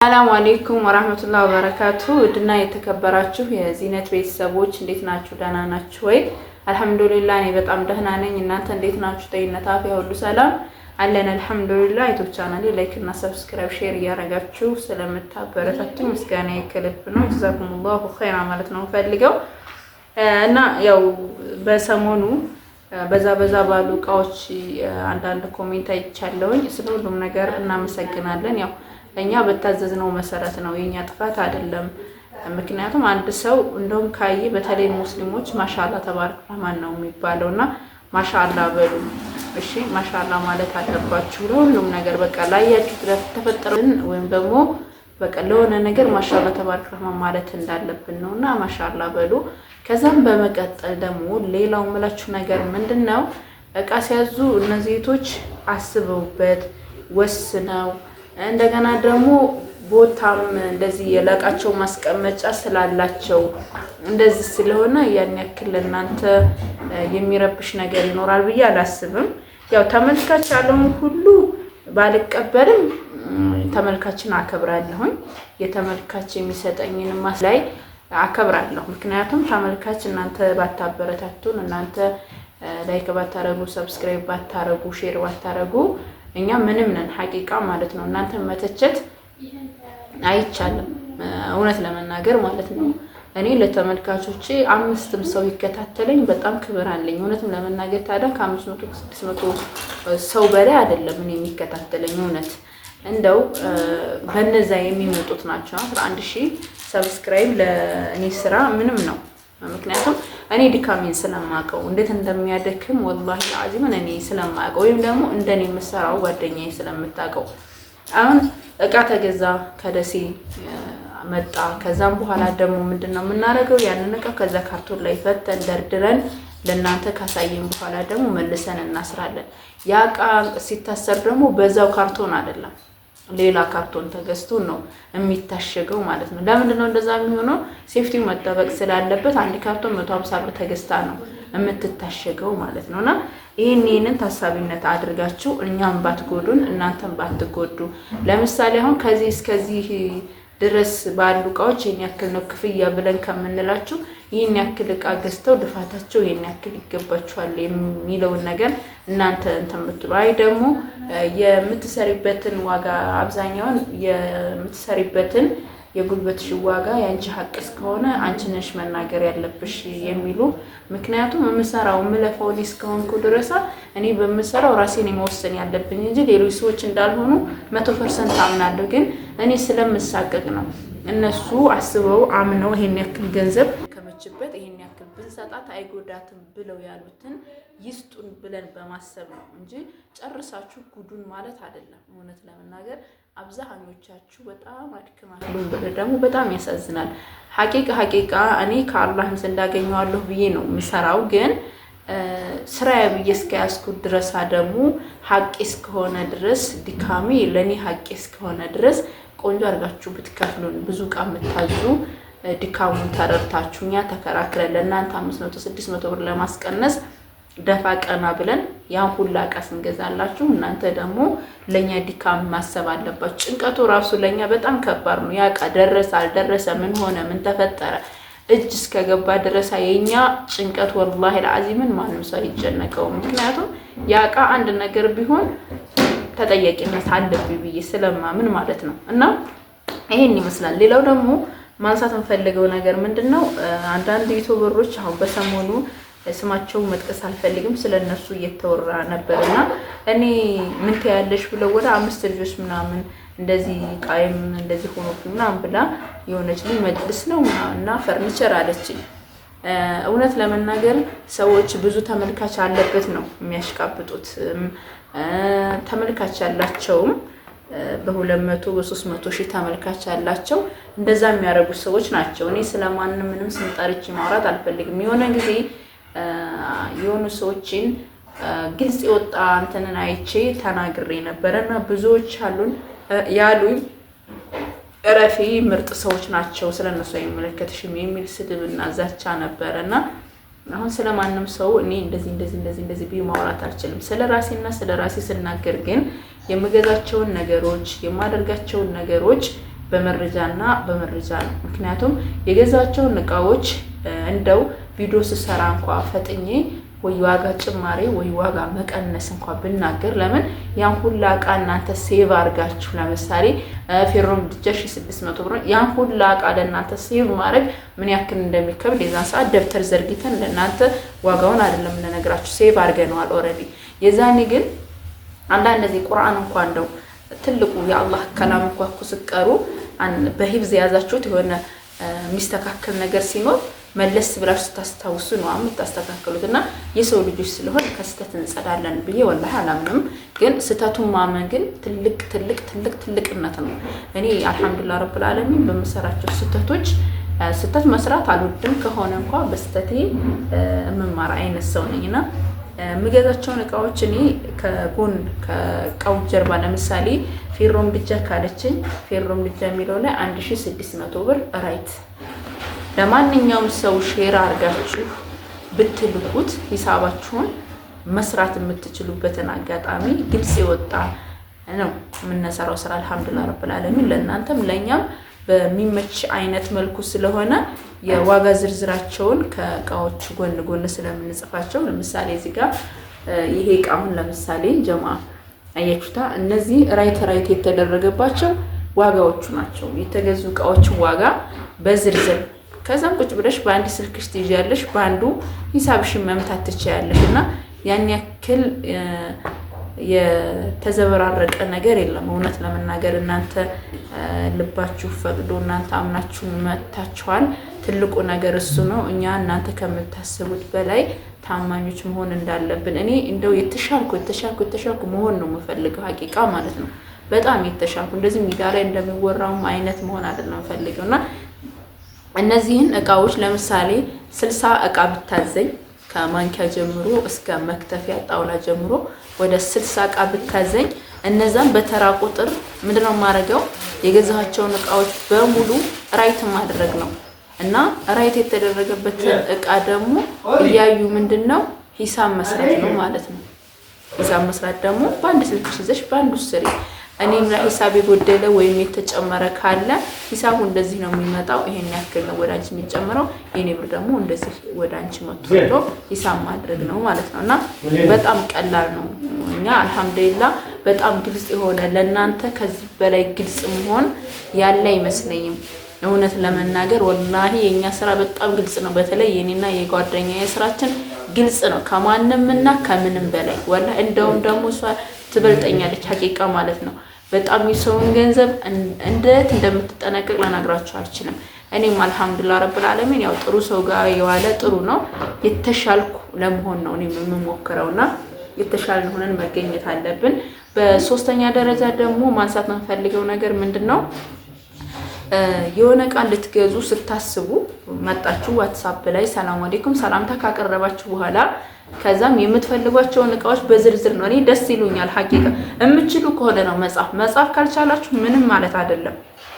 ሰላም አለይኩም ወራህመቱላሂ ወበረካቱ። ውድና የተከበራችሁ የዚነት ቤተሰቦች እንዴት ናችሁ? ደህና ናችሁ ወይ? አልሐምዱሊላህ እኔ በጣም ደህና ነኝ። እናንተ እንዴት ናችሁ? ጤንነት አፍያ ሁሉ ሰላም አለን አልሐምዱሊላህ። ዩቲዩብ ቻናሌ ላይክ እና ሰብስክራይብ ሼር እያደረጋችሁ ስለምታበረታቱ ምስጋና ከልብ ነው። ጀዛኩሙላሁ ኸይራ ማለት ነው ፈልገው እና ያው በሰሞኑ በዛ ባሉ እቃዎች አንዳንድ ኮሜንት አይቻለሁኝ። ስለሁሉም ነገር እናመሰግናለን። ያው እኛ በታዘዝነው መሰረት ነው፣ የኛ ጥፋት አይደለም። ምክንያቱም አንድ ሰው እንደውም ካይ በተለይ ሙስሊሞች ማሻአላ ተባረክ ረህማን ነው የሚባለውና ማሻአላ በሉ እሺ፣ ማሻአላ ማለት አለባችሁ ለሁሉም ነገር። በቃ ላያችሁት ለተፈጠረን ወይም ደግሞ በቃ ለሆነ ነገር ማሻአላ ተባረክ ረህማን ማለት እንዳለብን ነውና ማሻአላ በሉ። ከዛም በመቀጠል ደግሞ ሌላው ምላችሁ ነገር ምንድነው፣ እቃ ሲያዙ እነዚህ እህቶች አስበውበት ወስነው እንደገና ደግሞ ቦታም እንደዚህ የለቃቸው ማስቀመጫ ስላላቸው እንደዚህ ስለሆነ ያን ያክል እናንተ የሚረብሽ ነገር ይኖራል ብዬ አላስብም። ያው ተመልካች ያለውን ሁሉ ባልቀበልም ተመልካችን አከብራለሁኝ። የተመልካች የሚሰጠኝን ማስላይ አከብራለሁ። ምክንያቱም ተመልካች እናንተ ባታበረታቱን፣ እናንተ ላይክ ባታረጉ፣ ሰብስክራይብ ባታረጉ፣ ሼር ባታረጉ እኛ ምንም ነን ሐቂቃ ማለት ነው። እናንተ መተቸት አይቻልም እውነት ለመናገር ማለት ነው። እኔ ለተመልካቾቼ 5 ሰው ይከታተለኝ በጣም ክብር አለኝ። እውነትም ለመናገር ታዲያ ከ500 600 ሰው በላይ አይደለም እኔ የሚከታተለኝ። እውነት እንደው በነዛ የሚመጡት ናቸው። 11000 ሰብስክራይብ ለእኔ ስራ ምንም ነው። ምክንያቱም እኔ ድካሜን ስለማውቀው እንዴት እንደሚያደክም ወላሂ አዚም እኔ ስለማውቀው ወይም ደግሞ እንደኔ የምሰራው ጓደኛዬ ስለምታውቀው። አሁን እቃ ተገዛ ከደሴ መጣ። ከዛም በኋላ ደግሞ ምንድነው የምናደርገው? ያንን እቃ ከዛ ካርቶን ላይ ፈተን ደርድረን ለእናንተ ካሳየን በኋላ ደግሞ መልሰን እናስራለን። ያ እቃ ሲታሰር ደግሞ በዛው ካርቶን አይደለም ሌላ ካርቶን ተገዝቶ ነው የሚታሸገው ማለት ነው። ለምንድን ነው እንደዛ የሚሆነው? ሴፍቲው መጠበቅ ስላለበት አንድ ካርቶን 150 ብር ተገዝታ ነው የምትታሸገው ማለት ነውና ይሄንን ታሳቢነት አድርጋችሁ እኛም ባትጎዱን እናንተም ባትጎዱ። ለምሳሌ አሁን ከዚህ እስከዚህ ድረስ ባሉ እቃዎች ይሄን ያክል ነው ክፍያ ብለን ከምንላችሁ ይሄን ያክል እቃ ገዝተው ልፋታቸው ይሄን ያክል ይገባቸዋል የሚለውን ነገር እናንተ እንተምትሉ። አይ ደግሞ የምትሰሪበትን ዋጋ አብዛኛውን የምትሰሪበትን የጉልበትሽ ዋጋ ያንቺ ሀቅ እስከሆነ አንቺ ነሽ መናገር ያለብሽ የሚሉ። ምክንያቱም የምሰራው ምለፈው እስከሆንኩ ድረስ እኔ በምሰራው ራሴን መወሰን ያለብኝ እንጂ ሌሎች ሰዎች እንዳልሆኑ 100% አምናለሁ። ግን እኔ ስለምሳቀቅ ነው እነሱ አስበው አምነው ይሄን ያክል ገንዘብ ከመችበት ይሄን ያክል ብንሰጣት አይጎዳትም ብለው ያሉትን ይስጡን ብለን በማሰብ ነው እንጂ ጨርሳችሁ ጉዱን ማለት አይደለም። እውነት ለመናገር አብዛኞቻችሁ በጣም አድክማችሁ ደግሞ በጣም ያሳዝናል። ሐቂቃ እኔ ከአላህም እንዳገኘዋለሁ ብዬ ነው የምሰራው። ግን ስራዬ ብዬ እስከያዝኩት ድረስ ደግሞ ሐቂ እስከሆነ ድረስ ድካሜ ለኔ ሐቂ እስከሆነ ድረስ ቆንጆ አድርጋችሁ ብትከፍሉን ብዙ እቃ የምታዙ ድካሙን ተረድታችሁ እኛ ተከራክረን ለእናንተ 500 600 ብር ለማስቀነስ ደፋ ቀና ብለን ያን ሁላ እቃ ስንገዛላችሁ እናንተ ደግሞ ለኛ ድካም ማሰብ አለባችሁ። ጭንቀቱ ራሱ ለኛ በጣም ከባድ ነው። ያ እቃ ደረሰ አልደረሰ ምን ሆነ ምን ተፈጠረ እጅ እስከገባ ድረስ የኛ ጭንቀት ወላሂ አልዓዚምን ማንም ሰው አይጨነቀውም። ምክንያቱም ያ እቃ አንድ ነገር ቢሆን ተጠያቂነት አለብኝ ብዬ ስለማምን ማለት ነው። እና ይሄን ይመስላል። ሌላው ደግሞ ማንሳት እንፈልገው ነገር ምንድነው፣ አንዳንድ ዩቲዩበሮች አሁን በሰሞኑ ስማቸው መጥቀስ አልፈልግም ስለነሱ እየተወራ ነበርና እኔ ምን ታያለሽ ብለው ወደ 5 ልጆች ምናምን እንደዚህ ቃይም እንደዚህ ሆኖ ምናምን ብላ የሆነች ልጅ መጅልስ ነው እና ፈርኒቸር አለችኝ። እውነት ለመናገር ሰዎች ብዙ ተመልካች አለበት ነው የሚያሽቃብጡት። ተመልካች ያላቸውም በ200 በ300 ሺህ ተመልካች ያላቸው እንደዛ የሚያደርጉ ሰዎች ናቸው። እኔ ስለማንም ምንም ስንጠርች ማውራት አልፈልግም። የሆነ ጊዜ የሆኑ ሰዎችን ግልጽ የወጣ እንትንን አይቼ ተናግሬ ነበርና ብዙዎች አሉን ያሉኝ ረፊ ምርጥ ሰዎች ናቸው ስለነሱ አይመለከትሽም የሚል ስድብና ዛቻ ነበርና አሁን ስለማንም ሰው እኔ እንደዚህ ቢማውራት አልችልም። ስለራሴና ስለራሴ ስናገር ግን የምገዛቸውን ነገሮች የማደርጋቸውን ነገሮች በመረጃና በመረጃ ነው። ምክንያቱም የገዛቸውን እቃዎች እንደው ቪዲዮ ስሰራ እንኳን ፈጥኜ ወይ ዋጋ ጭማሪ ወይ ዋጋ መቀነስ እንኳን ብናገር ለምን ያን ሁላ እቃ እናንተ ሴቭ አድርጋችሁ ለምሳሌ ፌሮም ድጃሽ 600 ብር ያን ሁላ እቃ ለእናንተ ሴቭ ማድረግ ምን ያክል እንደሚከብድ የዛን ሰዓት ደብተር ዘርግተን ለእናንተ ዋጋውን አይደለም ለነግራችሁ ሴቭ አድርገነዋል ኦልሬዲ። የዛኔ ግን አንዳንድ ዚህ ቁርአን እንኳን እንደው ትልቁ የአላህ ከላም እንኳን ኩስቀሩ በሂፍዝ ያዛችሁት የሆነ የሚስተካከል ነገር ሲኖር መለስ ብላችሁ ስታስታውሱ ነው የምታስተካክሉትና የሰው ልጆች ስለሆነ ከስተት እንጸዳለን ብዬ ወላሂ አላምንም። ግን ስተቱን ማመን ግን ትልቅነት ነው። እኔ አልሐምዱሊላህ ረብል ዓለሚን በመሰራቸው ስተት መስራት አልወድም። ከሆነ እንኳን በስተቴ መማር አይነት ሰው ነኝና የምገዛቸውን እቃዎች እኔ ከጎን ከእቃው ጀርባ ለምሳሌ ፌሮም ድጃ ካለችኝ ፌሮም ድጃ የሚለው ላይ 1600 ብር ራይት ለማንኛውም ሰው ሼር አድርጋችሁ ብትልኩት ሂሳባችሁን መስራት የምትችሉበትን አጋጣሚ ግልጽ ይወጣ ነው የምንሰራው ስራ አልሐምዱሊላህ ረብል ዓለሚን ለእናንተም ለኛም በሚመች አይነት መልኩ ስለሆነ የዋጋ ዝርዝራቸውን ከእቃዎቹ ጎን ስለምንጽፋቸው ለምሳሌ እዚህ ጋር ይሄ እቃውን ለምሳሌ ጀማ አያችሁታ እነዚህ ራይት የተደረገባቸው ዋጋዎቹ ናቸው። የተገዙ እቃዎች ዋጋ በዝርዝር ከዛም ቁጭ ብለሽ በአንድ ስልክሽ ትይዣለሽ በአንዱ ሂሳብሽን መምታት ትችያለሽ እና ያን ያክል የተዘበራረቀ ነገር የለም። እውነት ለመናገር እናንተ ልባችሁ ፈቅዶ እናንተ አምናችሁ መታችኋል። ትልቁ ነገር እሱ ነው። እኛ እናንተ ከምታስቡት በላይ ታማኞች መሆን እንዳለብን እኔ እንደው የተሻልኩ መሆን ነው የምፈልገው ሀቂቃ ማለት ነው። በጣም የተሻልኩ እንደዚህ ሚዲያ ላይ እንደሚወራውም አይነት መሆን አይደለም ፈልገውና እነዚህን እቃዎች ለምሳሌ 60 እቃ ብታዘኝ ከማንኪያ ጀምሮ እስከ መክተፊያ ጣውላ ጀምሮ ወደ 60 እቃ ብታዘኝ እነዛን በተራ ቁጥር ምንድነው ማረጋው የገዛቸውን እቃዎች በሙሉ ራይት ማድረግ ነው እና ራይት የተደረገበት እቃ ደግሞ እያዩ ምንድነው ሂሳብ መስራት ነው ማለት ነው። ሂሳብ መስራት ደግሞ በአንድ ስልክሽ ይዘሽ በአንዱ ስሪ። እኔም ለሂሳብ የጎደለ ወይም የተጨመረ ካለ ሂሳቡ እንደዚህ ነው የሚመጣው ይሄን ያክል ነው ወዳንቺ የሚጨምረው የኔ ብር ደግሞ እንደዚህ ወዳንቺ መጥቶ ሂሳብ ማድረግ ነው ማለት ነውና በጣም ቀላል ነው። እኛ አልহামዱሊላህ በጣም ግልጽ የሆነ ለእናንተ ከዚህ በላይ ግልጽ መሆን ያለ አይመስለኝም። እውነት ለመናገር ወላሂ የኛ ስራ በጣም ግልጽ ነው። በተለይ የኔና የጓደኛዬ ስራችን ግልጽ ነው ከማንምና ከምንም በላይ ወላሂ እንደውም ደግሞ እሷ ትበልጠኛለች ሀቂቃ ማለት ነው። በጣም የሰውን ገንዘብ እንዴት እንደምትጠነቀቅ ለነግራችሁ አልችልም። እኔም አልহামዱሊላህ ረብል ዓለሚን ያው ጥሩ ሰው ጋር የዋለ ጥሩ ነው የተሻልኩ ለመሆን ነው እኔም የምሞክረውና የተሻልን ሆነን መገኘት አለብን። በሶስተኛ ደረጃ ደግሞ ማንሳት የምፈልገው ነገር ምንድነው የሆነ ቃል ልትገዙ ስታስቡ መጣችሁ ዋትስአፕ ላይ ሰላም አለይኩም ሰላምታ ካቀረባችሁ በኋላ ከዛም የምትፈልጓቸውን እቃዎች በዝርዝር ነው እኔ ደስ ይሉኛል ሀቂቃ እምችሉ ከሆነ ነው መጻፍ ካልቻላችሁ ምንም ማለት አይደለም።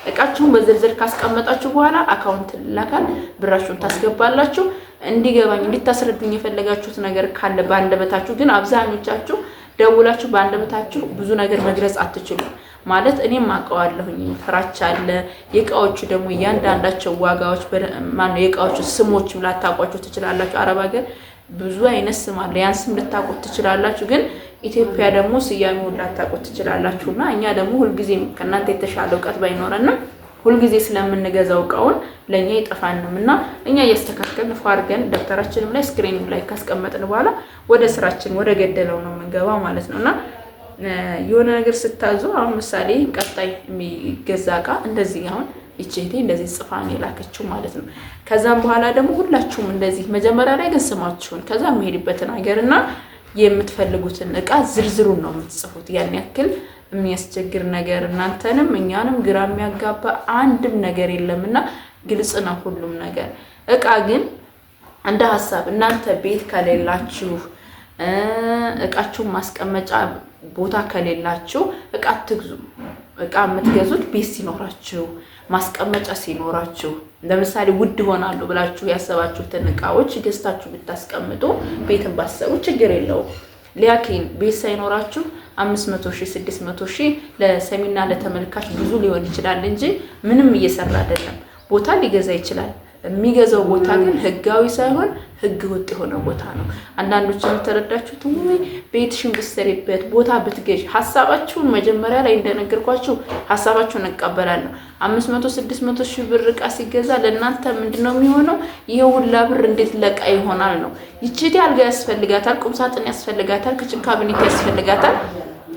እቃችሁን በዝርዝር ካስቀመጣችሁ በኋላ አካውንት ላካል ብራችሁን ታስገባላችሁ። እንዲገባኝ እንድታስረዱኝ የፈለጋችሁት ነገር ካለ ባንደበታችሁ ግን አብዛኞቻችሁ ደውላችሁ ባንደበታችሁ ብዙ ነገር መግለጽ አትችሉ ማለት እኔም አውቀዋለሁኝ ፍራቻ አለ። የእቃዎቹ ደግሞ እያንዳንዳቸው ዋጋዎች ማነው የእቃዎቹ ስሞችም ላታውቋቸው ትችላላችሁ። አረብ ሀገር ብዙ አይነት ስም አለ ያን ስም ልታውቁት ትችላላችሁ። ግን ኢትዮጵያ ደግሞ ስያሜውን ላታውቁት ትችላላችሁና እኛ ደግሞ ሁልጊዜ ከእናንተ የተሻለ እውቀት ባይኖረንም ሁልጊዜ ስለምንገዛው እቃውን ለኛ ይጠፋንምና እኛ እያስተካከልን ፋርገን ደብተራችንም ላይ ስክሪንም ላይ ካስቀመጥን በኋላ ወደ ስራችን ወደ ገደለው ነው የምንገባው ማለት ነውና የሆነ ነገር ስታዙ አሁን ምሳሌ ቀጣይ የሚገዛ እቃ እንደዚህ አሁን እቺቴ እንደዚህ ጽፋን የላከችው ማለት ነው። ከዛም በኋላ ደግሞ ሁላችሁም እንደዚህ መጀመሪያ ላይ ገስማችሁን ከዛ መሄድበትን ሀገርና የምትፈልጉትን እቃ ዝርዝሩን ነው የምትጽፉት። ያን ያክል የሚያስቸግር ነገር እናንተንም እኛንም ግራ የሚያጋባ አንድም ነገር የለምና ግልጽ ነው ሁሉም ነገር። እቃ ግን እንደ ሐሳብ እናንተ ቤት ከሌላችሁ እቃችሁ ማስቀመጫ ቦታ ከሌላችሁ እቃ አትግዙ። እቃ የምትገዙት ቤት ሲኖራችሁ ማስቀመጫ ሲኖራችሁ ለምሳሌ ውድ ሆናሉ ብላችሁ ያሰባችሁትን እቃዎች ገዝታችሁ ብታስቀምጡ ቤትን ባሰቡ ችግር የለውም። ሊያኪን ቤት ሳይኖራችሁ 500,000 600,000 ለሰሚና ለተመልካች ብዙ ሊሆን ይችላል እንጂ ምንም እየሰራ አይደለም። ቦታ ሊገዛ ይችላል። የሚገዛው ቦታ ግን ህጋዊ ሳይሆን ህግ ወጥ የሆነ ቦታ ነው። አንዳንዶች ተረዳችሁት ወይ ቤትሽን ብትሰሪበት ቦታ ብትገዢ ሐሳባችሁን መጀመሪያ ላይ እንደነገርኳችሁ ሐሳባችሁን እቀበላለሁ። 500 600 ሺህ ብር ዕቃ ሲገዛ ለእናንተ ምንድነው የሚሆነው? ይሄ ሁላ ብር እንዴት ለቃ ይሆናል ነው። ይቺ አልጋ ያስፈልጋታል፣ ቁም ሳጥን ያስፈልጋታል፣ ክችን ካቢኔት ያስፈልጋታል።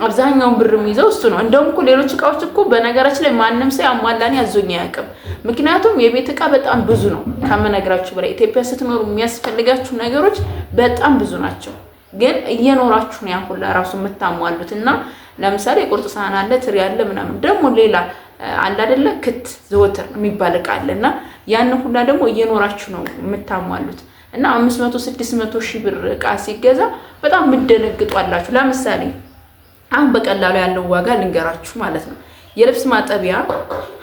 አብዛኛውን ብር የሚይዘው እሱ ነው። እንደውም እኮ ሌሎች ዕቃዎች እኮ በነገራችን ላይ ማንንም ሰው አሟላኔ ያዞኝ አያውቅም። ምክንያቱም የቤት ዕቃ በጣም ብዙ ነው ከመነግራችሁ በላይ። ኢትዮጵያ ስትኖሩ የሚያስፈልጋችሁ ነገሮች በጣም ብዙ ናቸው። ግን እየኖራችሁ ነው ያን ሁላ ራሱ የምታሟሉት። እና ለምሳሌ የቁርጥ ሳህን አለ፣ ትሪ አለ፣ ምናምን ደግሞ ሌላ አለ አይደለ ክት ዘወትር የሚባል ዕቃ አለ። እና ያን ሁላ ደግሞ እየኖራችሁ ነው የምታሟሉት። እና 500 600 ሺህ ብር ዕቃ ሲገዛ በጣም ምደነግጧላችሁ። ለምሳሌ አሁን በቀላሉ ያለው ዋጋ ልንገራችሁ ማለት ነው። የልብስ ማጠቢያ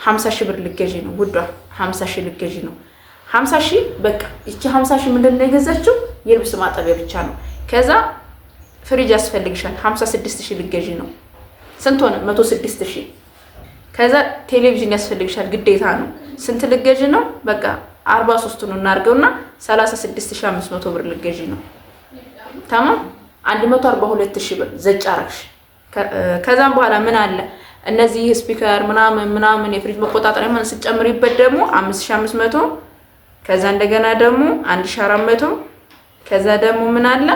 50 ሺህ ብር ልገዢ ነው ውዷ፣ 50 ሺህ ልገዢ ነው። 50 ሺህ በቃ እቺ 50 ሺህ ምንድነው የገዛችው? የልብስ ማጠቢያ ብቻ ነው። ከዛ ፍሪጅ ያስፈልግሻል፣ 56 ሺህ ልገዢ ነው። ስንት ሆነ? 106 ሺህ። ከዛ ቴሌቪዥን ያስፈልግሻል፣ ግዴታ ነው። ስንት ልገዢ ነው? በቃ 43 ነው እናርገውና 36500 ብር ልገዢ ነው። ተማም 142 ሺህ ብር ዘጭ አረግሽ። ከዛም በኋላ ምን አለ? እነዚህ ስፒከር ምናምን የፍሪጅ መቆጣጠሪያ ምን ስጨምሪበት ደግሞ 5500፣ ከዛ እንደገና ደግሞ 1400፣ ከዛ ደግሞ ምን አለ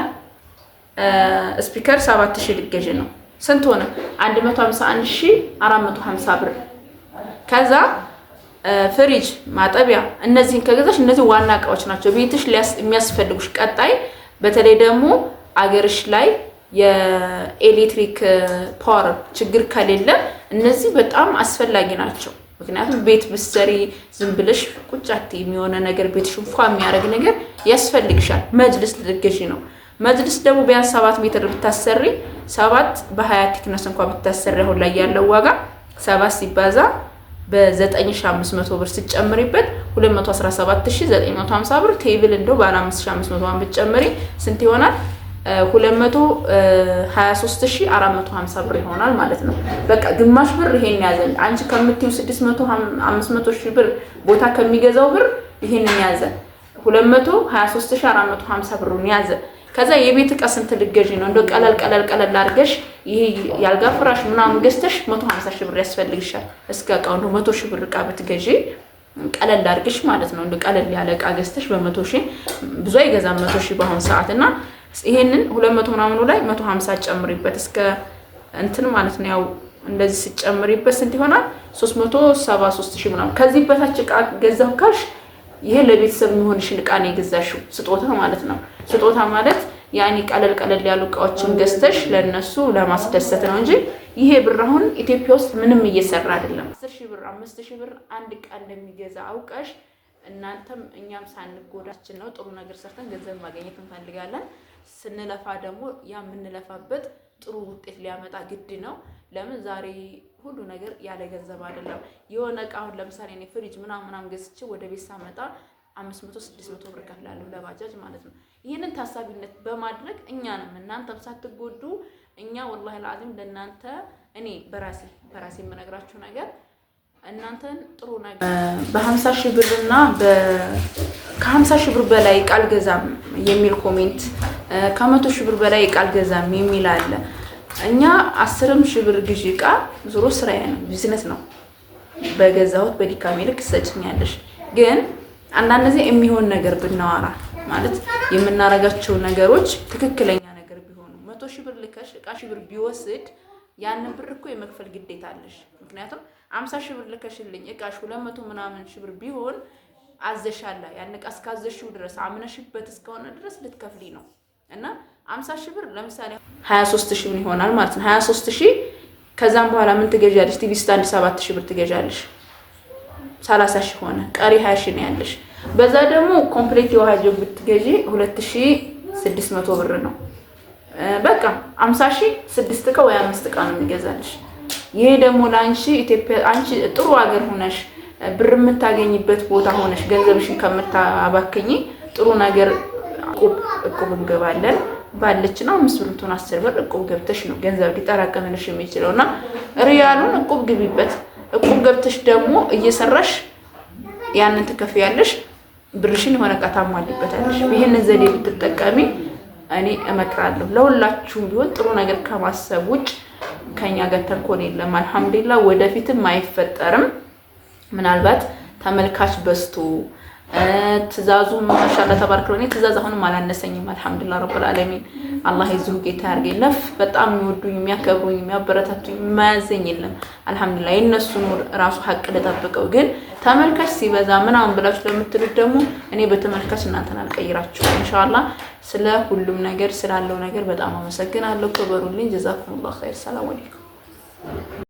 ስፒከር 7000 ልገዢ ነው። ስንት ሆነ? 151450 ብር። ከዛ ፍሪጅ ማጠቢያ እነዚህን ከገዛሽ እነዚህ ዋና እቃዎች ናቸው ቤትሽ የሚያስፈልጉሽ። ቀጣይ በተለይ ደግሞ አገርሽ ላይ የኤሌክትሪክ ፓወር ችግር ከሌለ እነዚህ በጣም አስፈላጊ ናቸው። ምክንያቱም ቤት ብትሰሪ ዝም ብለሽ ቁጭ አትይ፣ የሚሆነ ነገር ቤትሽን ፏ የሚያደርግ ነገር ያስፈልግሻል። መጅልስ ልትገዢ ነው። መጅልስ ደግሞ ቢያንስ 7 ሜትር ብታሰሪ 7 በ20 ቲክነስ እንኳን ብታሰሪ አሁን ላይ ያለው ዋጋ 7 ሲባዛ በ9500 ብር ሲጨምሪበት 217950 ብር። ቴብል እንደው ባለ 5500 ብትጨምሪ ስንት ይሆናል? 223450 ብር ይሆናል ማለት ነው። በቃ ግማሽ ብር ይሄን ያዘን። አንቺ ከምትዩ 600 500 ሺህ ብር ቦታ ከሚገዛው ብር ይሄንን ያዘ 223450 ብሩን ያዘ። ከዛ የቤት ዕቃ ስንት ልገዢ ነው? እንደው ቀለል አድርገሽ ይሄ ያልጋ ፍራሽ ምናምን ገዝተሽ 150 ሺህ ብር ያስፈልግሻል። እስከ ዕቃው እንደው 100 ሺህ ብር ዕቃ ብትገዢ ቀለል አድርገሽ ማለት ነው። እንደው ቀለል ያለ ዕቃ ገዝተሽ በ100 ሺህ ብዙ አይገዛም 100 ሺህ በአሁን ሰዓት። እና ይሄንን 200 ምናምኑ ላይ 150 ጨምሪበት እስከ እንትን ማለት ነው። ያው እንደዚህ ሲጨምሪበት ስንት ይሆናል? 373 ሺህ ምናምን። ከዚህ በታች ዕቃ ገዛው ካልሽ ይሄ ለቤተሰብ የሚሆንሽን ዕቃ ነው የገዛሽው፣ ስጦታ ማለት ነው። ስጦታ ማለት ያኔ ቀለል ያሉ ዕቃዎችን ገዝተሽ ለነሱ ለማስደሰት ነው እንጂ ይሄ ብር አሁን ኢትዮጵያ ውስጥ ምንም እየሰራ አይደለም። 10,000 ብር 5,000 ብር አንድ ዕቃ እንደሚገዛ አውቀሽ እናንተም እኛም ሳንጎዳችን ነው ጥሩ ነገር ሰርተን ገንዘብ ማግኘት እንፈልጋለን። ስንለፋ ደግሞ ያ የምንለፋበት ጥሩ ውጤት ሊያመጣ ግድ ነው። ለምን ዛሬ ሁሉ ነገር ያለ ገንዘብ አይደለም። የሆነ ዕቃ አሁን ለምሳሌ እኔ ፍሪጅ ምናምን ገዝቼ ወደ ቤት ሳመጣ 500 600 ብር ከፍላለሁ ለባጃጅ ማለት ነው። ይሄንን ታሳቢነት በማድረግ እኛንም እናንተም ሳትጎዱ እኛ ወላሂ ለአዚም ለእናንተ እኔ በራሴ የምነግራችሁ ነገር እናንተን ጥሩ ነገር በ50 ሺህ ብርና ከ50 ሺህ ብር በላይ ቃል ገዛም የሚል ኮሜንት ከ100 ሺህ ብር በላይ ቃል ገዛም የሚል አለ። እኛ 10 ሺህ ብር ግዢ ዕቃ ዞሮ ስራዬ ነው፣ ቢዝነስ ነው። በገዛሁት በዲካሜ ልክ ትሰጭኛለሽ። ግን አንዳንድ ጊዜ የሚሆን ነገር ብናወራ ማለት የምናረጋቸው ነገሮች ትክክለኛ ነገር ቢሆኑ 100 ሺህ ብር ልከሽ ዕቃ ሺህ ብር ቢወስድ ያንን ብር እኮ የመክፈል ግዴታ አለሽ። ምክንያቱም 50 ሺህ ብር ልከሽልኝ ዕቃሽ 200 ምናምን ሺህ ብር ቢሆን አዘሻላ ያን ዕቃ እስካዘሽው ድረስ አምነሽበት እስከሆነ ድረስ ልትከፍሊ ነው። እና 50 ሺህ ብር ለምሳሌ 23 ሺህ ብር ይሆናል ማለት ነው። 23 ሺህ ከዛም በኋላ ምን ትገዣለሽ? ቲቪ ስታንድ 7 ሺህ ብር ትገዣለሽ። 30 ሺህ ሆነ፣ ቀሪ 20 ሺህ ነው ያለሽ። በዛ ደግሞ ኮምፕሌት የውሃ ጆግ ብትገዢ 2600 ብር ነው። በቃ 50 ሺህ 6 ዕቃ ወይ 5 ዕቃ ነው የሚገዛልሽ። ይሄ ደግሞ ላንቺ ኢትዮጵያ አንቺ ጥሩ ሀገር ሆነሽ ብር የምታገኝበት ቦታ ሆነሽ ገንዘብሽን ከምታባክኝ ጥሩ ነገር እቁብ እንገባለን። ባለችና 5 ብር እንትን 10 ብር እቁብ ገብተሽ ነው ገንዘብ ሊጠራቀምልሽ የሚችለውና ሪያሉን እቁብ ግቢበት። እቁብ ገብተሽ ደግሞ እየሰራሽ ያንን ትከፍያለሽ፣ ብርሽን የሆነ ዕቃ ታሟሊበታለሽ። ይሄንን ዘዴ ብትጠቀሚ እኔ እመክራለሁ። ለሁላችሁም ቢሆን ጥሩ ነገር ከማሰብ ውጭ ከኛ ጋር ተንኮል የለም። አልሐምዱሊላህ ወደፊትም አይፈጠርም። ምናልባት ተመልካች በዝቶ ትእዛዙ ማሻአላህ ተባረከ ነው። ትእዛዝ አሁንም አላነሰኝም። አልሐምዱሊላህ ረብል ዓለሚን አላህ ይዝሩ ጌታ ያርገኝ። ለፍ በጣም የሚወዱኝ የሚያከብሩኝ የሚያበረታቱኝ የማያዘኝ የለም። አልሐምዱሊላህ የነሱን ራሱ ሀቅ ለጠብቀው። ግን ተመልካች ሲበዛ ምናምን ብላችሁ ለምትሉት ደግሞ እኔ በተመልካች እናንተን አልቀይራችሁም። ኢንሻአላህ ስለ ሁሉም ነገር ስላለው ነገር በጣም አመሰግናለሁ። ክበሩልኝ። ጀዛኩሙላህ ኸይር። ሰላም አለይኩም።